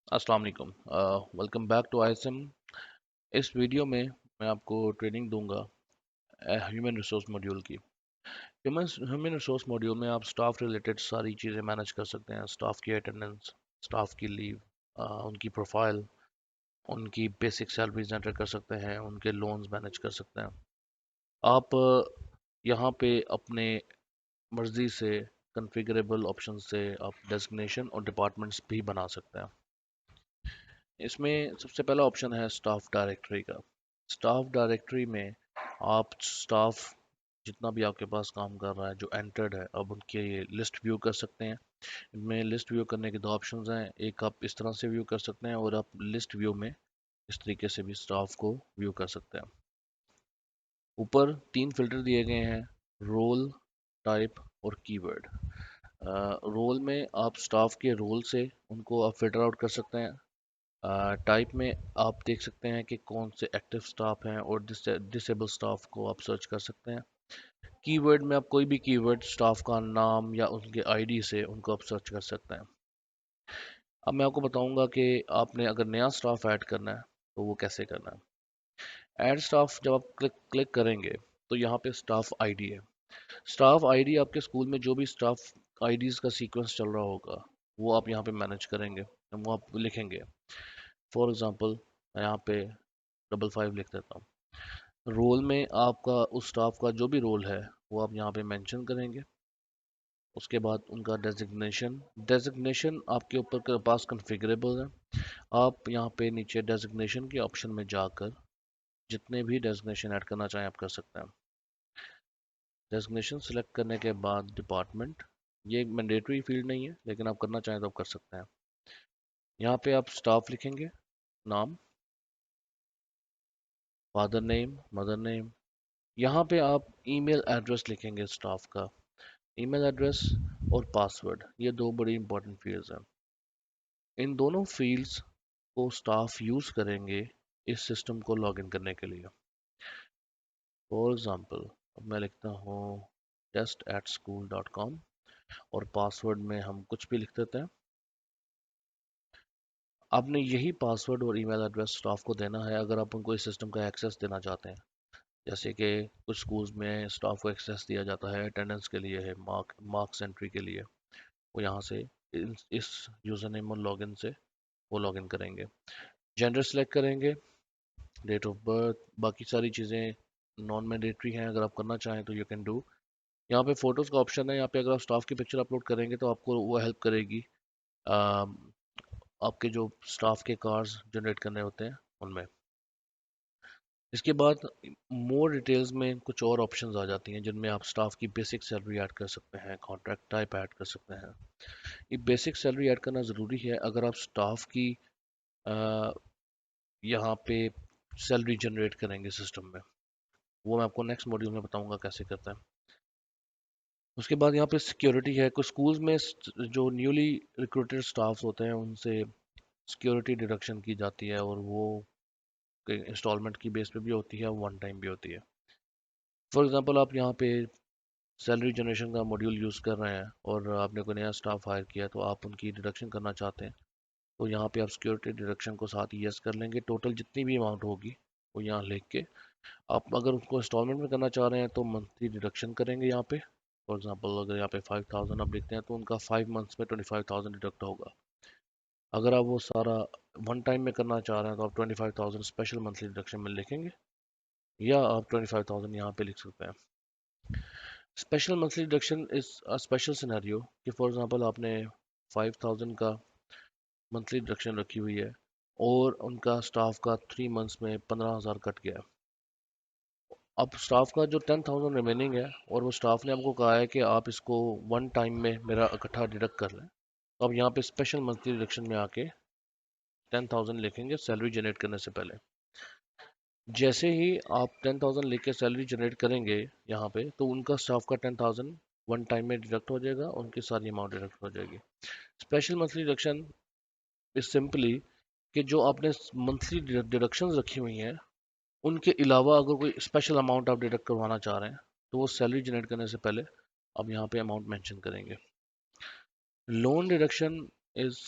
अस्सलाम वालेकुम। Welcome back to ISM. इस वीडियो में मैं आपको ट्रेनिंग दूंगा ह्यूमन रिसोर्स मॉड्यूल की। ह्यूमन रिसोर्स मॉड्यूल में आप स्टाफ रिलेटेड सारी चीज़ें मैनेज कर सकते हैं। स्टाफ की अटेंडेंस, स्टाफ की लीव, उनकी प्रोफाइल, उनकी बेसिक सैलरीज एंटर कर सकते हैं, उनके लोन्स मैनेज कर सकते हैं। आप यहाँ पे अपने मर्ज़ी से कॉन्फ़िगरेबल ऑप्शन से आप डेजिग्नेशन और डिपार्टमेंट्स भी बना सकते हैं। इसमें सबसे पहला ऑप्शन है स्टाफ डायरेक्टरी का। स्टाफ डायरेक्टरी में आप स्टाफ जितना भी आपके पास काम कर रहा है जो एंटर्ड है, अब उनकी लिस्ट व्यू कर सकते हैं। इनमें लिस्ट व्यू करने के दो ऑप्शंस हैं। एक आप इस तरह से व्यू कर सकते हैं और आप लिस्ट व्यू में इस तरीके से भी स्टाफ को व्यू कर सकते हैं। ऊपर तीन फिल्टर दिए गए हैं: रोल, टाइप और कीवर्ड। रोल में आप स्टाफ के रोल से उनको आप फिल्टर आउट कर सकते हैं। टाइप में आप देख सकते हैं कि कौन से एक्टिव स्टाफ हैं और डिसेबल स्टाफ को आप सर्च कर सकते हैं। कीवर्ड में आप कोई भी कीवर्ड स्टाफ का नाम या उनके आईडी से उनको आप सर्च कर सकते हैं। अब मैं आपको बताऊंगा कि आपने अगर नया स्टाफ ऐड करना है तो वो कैसे करना है। ऐड स्टाफ जब आप क्लिक करेंगे तो यहाँ पे स्टाफ आईडी है। स्टाफ आईडी आपके स्कूल में जो भी स्टाफ आईडीज का सीक्वेंस चल रहा होगा वो आप यहाँ पे मैनेज करेंगे, वो आप लिखेंगे। फॉर एग्जांपल मैं यहाँ पे 55 लिख देता हूँ। रोल में आपका उस स्टाफ का जो भी रोल है वो आप यहाँ पे मेंशन करेंगे। उसके बाद उनका डेजिग्नेशन, डेजिग्नेशन आपके ऊपर के पास कॉन्फ़िगरेबल है। आप यहाँ पे नीचे डेजिग्नेशन के ऑप्शन में जाकर जितने भी डेजिग्नेशन ऐड करना चाहें आप कर सकते हैं। डेजिग्नेशन सेलेक्ट करने के बाद डिपार्टमेंट, ये एक मैंडेटरी फील्ड नहीं है लेकिन आप करना चाहें तो आप कर सकते हैं। यहाँ पे आप स्टाफ लिखेंगे, नाम, फादर नेम, मदर नेम। यहाँ पे आप ईमेल एड्रेस लिखेंगे स्टाफ का। ईमेल एड्रेस और पासवर्ड, ये दो बड़ी इंपॉर्टेंट फील्ड्स हैं। इन दोनों फील्ड्स को स्टाफ यूज़ करेंगे इस सिस्टम को लॉगिन करने के लिए। फॉर एग्ज़ाम्पल अब मैं लिखता हूँ test@school.com और पासवर्ड में हम कुछ भी लिख देते हैं। आपने यही पासवर्ड और ईमेल एड्रेस स्टाफ को देना है अगर आप उनको इस सिस्टम का एक्सेस देना चाहते हैं। जैसे कि कुछ स्कूल्स में स्टाफ को एक्सेस दिया जाता है अटेंडेंस के लिए, है मार्क्स एंट्री के लिए। वो यहाँ से इस यूज़र नेम और लॉगिन से वो लॉगिन करेंगे। जेंडर सेलेक्ट करेंगे, डेट ऑफ बर्थ, बाकी सारी चीज़ें नॉन मैंडेटरी हैं। अगर आप करना चाहें तो यू कैन डू। यहाँ पे फोटोज़ का ऑप्शन है। यहाँ पे अगर आप स्टाफ की पिक्चर अपलोड करेंगे तो आपको वो हेल्प करेगी आपके जो स्टाफ के कार्ड्स जनरेट करने होते हैं उनमें। इसके बाद मोर डिटेल्स में कुछ और ऑप्शंस आ जाती हैं जिनमें आप स्टाफ की बेसिक सैलरी ऐड कर सकते हैं, कॉन्ट्रैक्ट टाइप ऐड कर सकते हैं। ये बेसिक सैलरी ऐड करना ज़रूरी है अगर आप स्टाफ की अ, यहाँ पे सैलरी जनरेट करेंगे सिस्टम में। वो मैं आपको नेक्स्ट मॉड्यूल में बताऊंगा कैसे करते हैं। उसके बाद यहाँ पे सिक्योरिटी है। कुछ स्कूल्स में जो न्यूली रिक्रूटेड स्टाफ होते हैं उनसे सिक्योरिटी डिडक्शन की जाती है और वो इंस्टॉलमेंट की बेस पे भी होती है, वन टाइम भी होती है। फॉर एग्जांपल आप यहाँ पे सैलरी जनरेशन का मॉड्यूल यूज़ कर रहे हैं और आपने कोई नया स्टाफ हायर किया तो आप उनकी डिडक्शन करना चाहते हैं, तो यहाँ पे आप सिक्योरिटी डिडक्शन को साथ ही यस कर लेंगे। टोटल जितनी भी अमाउंट होगी वो यहाँ लिख के आप अगर उसको इंस्टॉलमेंट में करना चाह रहे हैं तो मंथली डिडक्शन करेंगे यहाँ पे। फॉर एग्जांपल अगर यहाँ पे 5000 आप लिखते हैं तो उनका 5 मंथ्स में 25,000 डिडक्ट होगा। अगर आप वो सारा वन टाइम में करना चाह रहे हैं तो आप 25,000 स्पेशल मंथली डिडक्शन में लिखेंगे या आप 25,000 यहाँ पे लिख सकते हैं। Special monthly deduction is a special scenario कि फॉर एग्जांपल आपने 5,000 का मंथली डिडक्शन रखी हुई है और उनका स्टाफ का 3 मंथ्स में 15,000 कट गया। अब स्टाफ का जो 10,000 रिमेनिंग है और वो स्टाफ ने आपको कहा है कि आप इसको वन टाइम में मेरा इकट्ठा डिडक्ट कर लें, तो आप यहाँ पे स्पेशल मंथली डिडक्शन में आके 10,000 लिखेंगे सैलरी जनरेट करने से पहले। जैसे ही आप 10,000 लेके सैलरी जनरेट करेंगे यहाँ पे तो उनका स्टाफ का 10,000 वन टाइम में डिडक्ट हो जाएगा, उनकी सारी अमाउंट डिडक्ट हो जाएगी। Special monthly deduction is simply कि जो आपने मंथली डिडक्शंस रखी हुई हैं उनके अलावा अगर कोई स्पेशल अमाउंट आप डिडक्ट करवाना चाह रहे हैं तो वो सैलरी जनरेट करने से पहले आप यहाँ पे अमाउंट मेंशन करेंगे। लोन डिडक्शन इज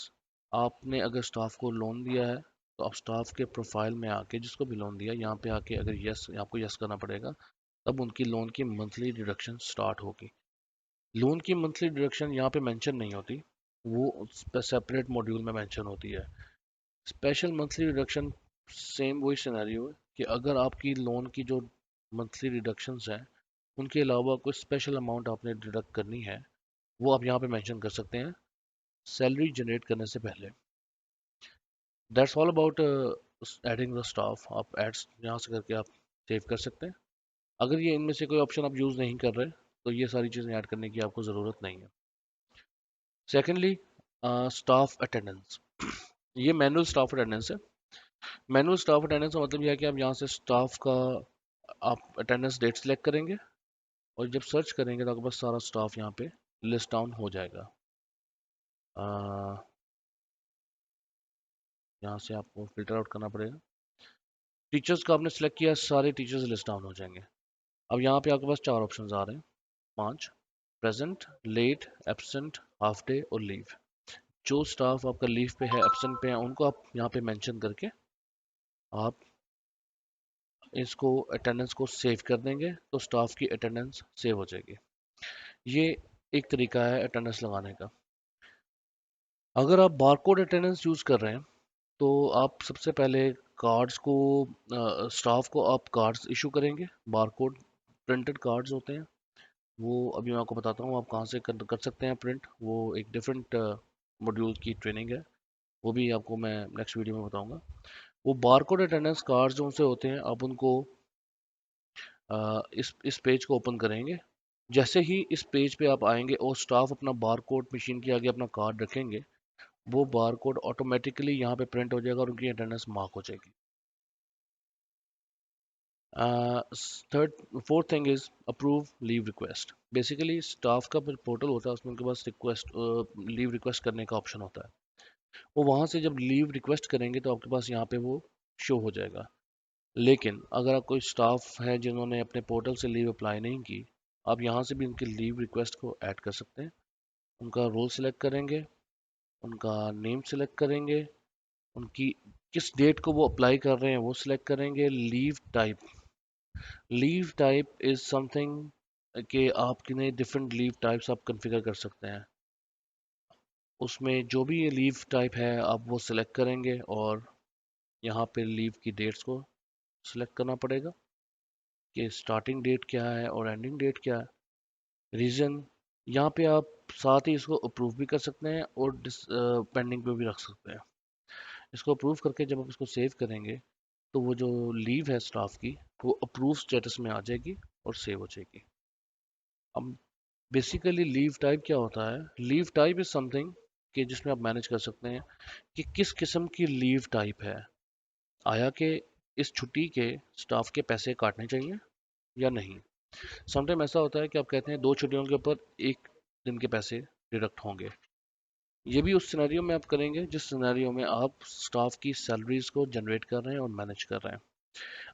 आपने अगर स्टाफ को लोन दिया है तो आप स्टाफ के प्रोफाइल में आके, जिसको भी लोन दिया, यहाँ पे आके अगर यस, आपको यस करना पड़ेगा, तब उनकी लोन की मंथली डिडक्शन स्टार्ट होगी। लोन की मंथली डिडक्शन यहाँ पे मेंशन नहीं होती, वो सेपरेट मॉड्यूल में मेंशन होती है। स्पेशल मंथली डिडक्शन सेम वही सिनेरियो है कि अगर आपकी लोन की जो मंथली डिडक्शंस हैं उनके अलावा कोई स्पेशल अमाउंट आपने डिडक्ट करनी है, वो आप यहाँ पे मेंशन कर सकते हैं सैलरी जनरेट करने से पहले। That's all about adding the staff. आप एड्स यहाँ से करके आप सेव कर सकते हैं। अगर ये इनमें से कोई ऑप्शन आप यूज़ नहीं कर रहे तो ये सारी चीज़ें ऐड करने की आपको ज़रूरत नहीं है। Secondly, staff attendance. ये मैनुअल स्टाफ अटेंडेंस है। मैनुअल स्टाफ अटेंडेंस का मतलब यह है कि आप यहाँ से स्टाफ का आप अटेंडेंस डेट सेलेक्ट करेंगे और जब सर्च करेंगे तो आपके पास सारा स्टाफ यहाँ पे लिस्ट डाउन हो जाएगा। यहाँ से आपको फिल्टर आउट करना पड़ेगा। टीचर्स का आपने सेलेक्ट किया, सारे टीचर्स लिस्ट डाउन हो जाएंगे। अब यहाँ पे आपके पास 4 ऑप्शन आ रहे हैं, 5: present, late, absent, half day और लीव। जो स्टाफ आपका लीव पे है, एब्सेंट पे है, उनको आप यहाँ पे मेंशन करके आप इसको अटेंडेंस को सेव कर देंगे तो स्टाफ की अटेंडेंस सेव हो जाएगी। ये एक तरीका है अटेंडेंस लगाने का। अगर आप बारकोड अटेंडेंस यूज़ कर रहे हैं तो आप सबसे पहले कार्ड्स को, स्टाफ को आप कार्ड्स इशू करेंगे। बारकोड प्रिंटेड कार्ड्स होते हैं, वो अभी मैं आपको बताता हूँ आप कहाँ से कर सकते हैं प्रिंट। वो एक डिफरेंट मॉड्यूल की ट्रेनिंग है, वो भी आपको मैं नेक्स्ट वीडियो में बताऊंगा। वो बारकोड अटेंडेंस कार्ड्स जो उनसे होते हैं, आप उनको इस पेज को ओपन करेंगे। जैसे ही इस पेज पे आप आएंगे और स्टाफ अपना बारकोड मशीन के आगे अपना कार्ड रखेंगे, वो बारकोड ऑटोमेटिकली यहाँ पे प्रिंट हो जाएगा और उनकी अटेंडेंस मार्क हो जाएगी। Third fourth thing is approve leave request. Basically staff का पोर्टल होता है, उसमें उनके पास रिक्वेस्ट, लीव रिक्वेस्ट करने का ऑप्शन होता है। वो वहाँ से जब लीव रिक्वेस्ट करेंगे तो आपके पास यहाँ पे वो शो हो जाएगा। लेकिन अगर आप कोई स्टाफ है जिन्होंने अपने पोर्टल से लीव अप्लाई नहीं की, आप यहाँ से भी उनकी लीव रिक्वेस्ट को ऐड कर सकते हैं। उनका रोल सेलेक्ट करेंगे, उनका नेम सेलेक्ट करेंगे, उनकी किस डेट को वो अप्लाई कर रहे हैं वो सिलेक्ट करेंगे। लीव टाइप इज समथिंग कि आप कितने डिफरेंट लीव टाइप्स आप कॉन्फ़िगर कर सकते हैं। उसमें जो भी ये लीव टाइप है आप वो सिलेक्ट करेंगे और यहाँ पे लीव की डेट्स को सिलेक्ट करना पड़ेगा कि स्टार्टिंग डेट क्या है और एंडिंग डेट क्या है। रीज़न यहाँ पे आप साथ ही इसको अप्रूव भी कर सकते हैं और पेंडिंग पे भी रख सकते हैं। इसको अप्रूव करके जब आप इसको सेव करेंगे तो वो जो लीव है स्टाफ की, वो अप्रूव स्टेटस में आ जाएगी और सेव हो जाएगी। अब बेसिकली लीव टाइप क्या होता है? लीव टाइप इज समथिंग कि जिसमें आप मैनेज कर सकते हैं कि किस किस्म की लीव टाइप है। आया कि इस छुट्टी के स्टाफ के पैसे काटने चाहिए या नहीं। समटाइम ऐसा होता है कि आप कहते हैं 2 छुट्टियों के ऊपर 1 दिन के पैसे डिडक्ट होंगे। ये भी उस सिनेरियो में आप करेंगे जिस सिनेरियो में आप स्टाफ की सैलरीज को जनरेट कर रहे हैं और मैनेज कर रहे हैं।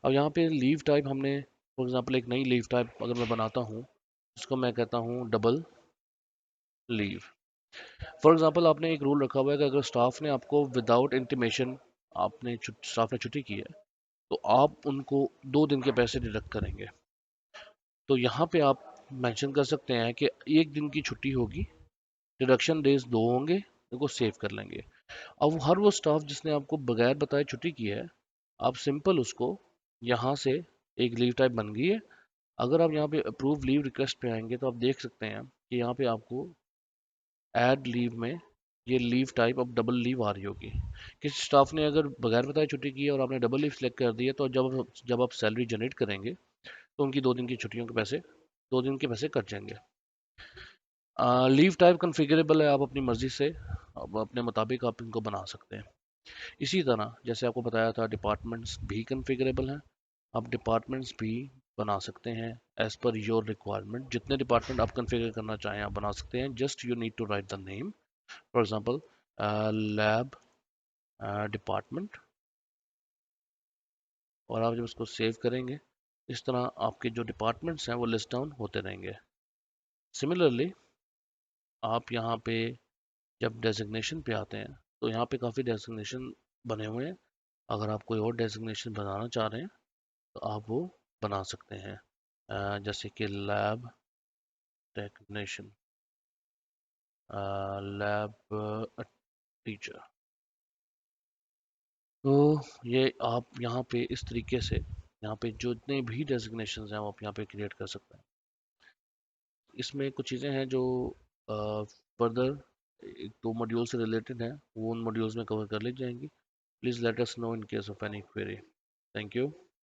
अब यहाँ पे लीव टाइप हमने, फॉर एग्जांपल एक नई लीव टाइप अगर मैं बनाता हूँ, इसको मैं कहता हूँ डबल लीव। फॉर एग्जांपल आपने एक रूल रखा हुआ है कि अगर स्टाफ ने आपको विदाउट इंटीमेशन, स्टाफ ने छुट्टी की है तो आप उनको 2 दिन के पैसे डिडक्ट करेंगे। तो यहाँ पे आप मेंशन कर सकते हैं कि 1 दिन की छुट्टी होगी, डिडक्शन डेज 2 होंगे, इनको सेव कर लेंगे। अब हर वो स्टाफ जिसने आपको बगैर बताए छुट्टी की है, आप सिंपल उसको यहाँ से, एक लीव टाइप बन गई है। अगर आप यहाँ पे अप्रूव लीव रिक्वेस्ट पे आएंगे तो आप देख सकते हैं कि यहाँ पे आपको ऐड लीव में ये लीव टाइप अब डबल लीव आ रही होगी। किसी स्टाफ ने अगर बगैर बताए छुट्टी की है और आपने डबल लीव सेलेक्ट कर दी है, तो जब आप सैलरी जनरेट करेंगे तो उनकी 2 दिन की छुट्टियों के पैसे, 2 दिन के पैसे कट जाएंगे। लीव टाइप कॉन्फ़िगरेबल है, आप अपनी मर्ज़ी से अब अपने मुताबिक आप इनको बना सकते हैं। इसी तरह जैसे आपको बताया था डिपार्टमेंट्स भी कॉन्फ़िगरेबल हैं, आप डिपार्टमेंट्स भी बना सकते हैं एज़ पर योर रिक्वायरमेंट। जितने डिपार्टमेंट आप कॉन्फ़िगर करना चाहें आप बना सकते हैं। Just you need to write the name, for example lab department, और आप जब उसको सेव करेंगे इस तरह आपके जो डिपार्टमेंट्स हैं वो लिस्ट डाउन होते रहेंगे। सिमिलरली आप यहाँ पे जब डेजिग्नेशन पे आते हैं तो यहाँ पे काफ़ी डेजिग्नेशन बने हुए हैं। अगर आप कोई और डेजिग्नेशन बनाना चाह रहे हैं तो आप वो बना सकते हैं। जैसे कि लैब टेक्नीशियन, लैब टीचर। तो ये आप यहाँ पे इस तरीके से यहाँ पे जो इतने भी डेजिग्नेशंस हैं वो आप यहाँ पे क्रिएट कर सकते हैं। इसमें कुछ चीज़ें हैं जो फर्दर एक दो मॉड्यूल से रिलेटेड हैं, वो उन मॉड्यूल्स में कवर कर ली जाएंगी। Please let us know in case of any query. Thank you.